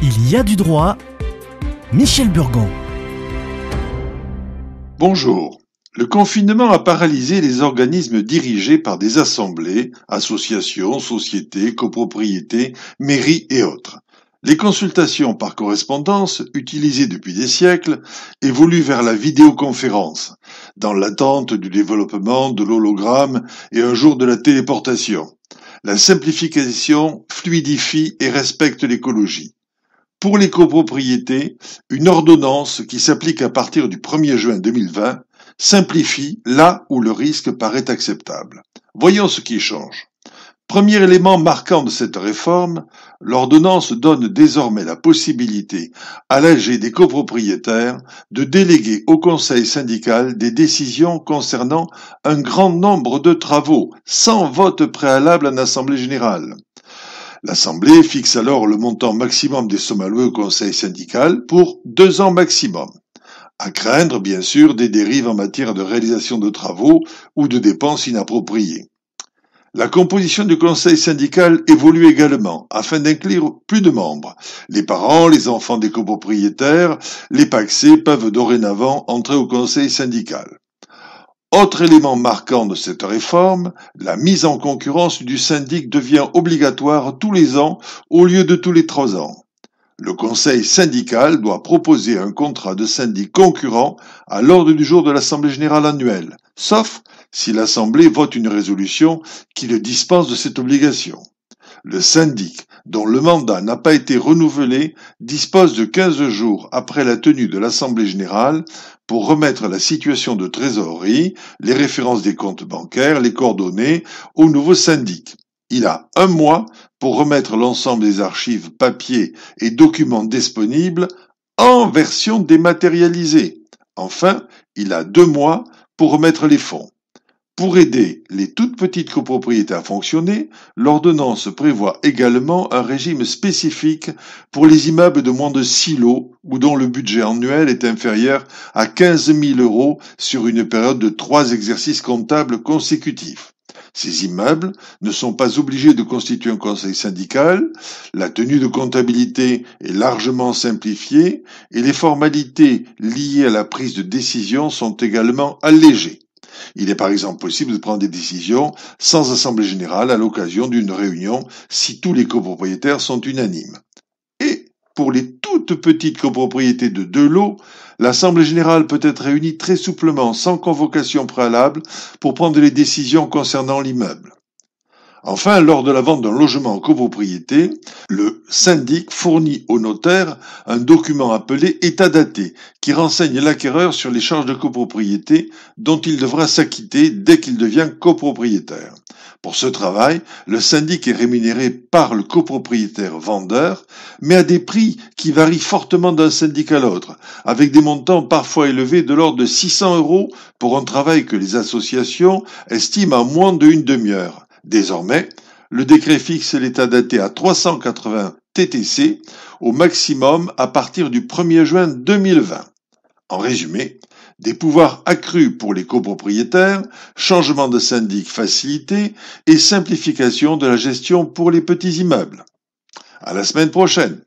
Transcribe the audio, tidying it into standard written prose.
Il y a du droit. Michel Burgon. Bonjour. Le confinement a paralysé les organismes dirigés par des assemblées, associations, sociétés, copropriétés, mairies et autres. Les consultations par correspondance, utilisées depuis des siècles, évoluent vers la vidéoconférence, dans l'attente du développement de l'hologramme et un jour de la téléportation. La simplification fluidifie et respecte l'écologie. Pour les copropriétés, une ordonnance qui s'applique à partir du 1er juin 2020 simplifie là où le risque paraît acceptable. Voyons ce qui change. Premier élément marquant de cette réforme, l'ordonnance donne désormais la possibilité à l'AG des copropriétaires de déléguer au conseil syndical des décisions concernant un grand nombre de travaux, sans vote préalable en assemblée générale. L'Assemblée fixe alors le montant maximum des sommes allouées au conseil syndical pour 2 ans maximum. À craindre, bien sûr, des dérives en matière de réalisation de travaux ou de dépenses inappropriées. La composition du conseil syndical évolue également afin d'inclure plus de membres. Les parents, les enfants des copropriétaires, les pacsés peuvent dorénavant entrer au conseil syndical. Autre élément marquant de cette réforme, la mise en concurrence du syndic devient obligatoire tous les ans au lieu de tous les 3 ans. Le conseil syndical doit proposer un contrat de syndic concurrent à l'ordre du jour de l'Assemblée générale annuelle, sauf si l'Assemblée vote une résolution qui le dispense de cette obligation. Le syndic, dont le mandat n'a pas été renouvelé, dispose de 15 jours après la tenue de l'Assemblée générale pour remettre la situation de trésorerie, les références des comptes bancaires, les coordonnées au nouveau syndic. Il a 1 mois pour remettre l'ensemble des archives, papiers et documents disponibles en version dématérialisée. Enfin, il a 2 mois pour remettre les fonds. Pour aider les toutes petites copropriétés à fonctionner, l'ordonnance prévoit également un régime spécifique pour les immeubles de moins de 6 lots ou dont le budget annuel est inférieur à 15 000 € sur une période de 3 exercices comptables consécutifs. Ces immeubles ne sont pas obligés de constituer un conseil syndical, la tenue de comptabilité est largement simplifiée et les formalités liées à la prise de décision sont également allégées. Il est par exemple possible de prendre des décisions sans assemblée générale à l'occasion d'une réunion si tous les copropriétaires sont unanimes. Et pour les toutes petites copropriétés de 2 lots, l'assemblée générale peut être réunie très souplement, sans convocation préalable, pour prendre les décisions concernant l'immeuble. Enfin, lors de la vente d'un logement en copropriété, le syndic fournit au notaire un document appelé état daté qui renseigne l'acquéreur sur les charges de copropriété dont il devra s'acquitter dès qu'il devient copropriétaire. Pour ce travail, le syndic est rémunéré par le copropriétaire vendeur, mais à des prix qui varient fortement d'un syndic à l'autre, avec des montants parfois élevés de l'ordre de 600 € pour un travail que les associations estiment à moins d'une demi-heure. Désormais, le décret fixe l'état daté à 380 TTC au maximum à partir du 1er juin 2020. En résumé, des pouvoirs accrus pour les copropriétaires, changement de syndic facilité et simplification de la gestion pour les petits immeubles. À la semaine prochaine.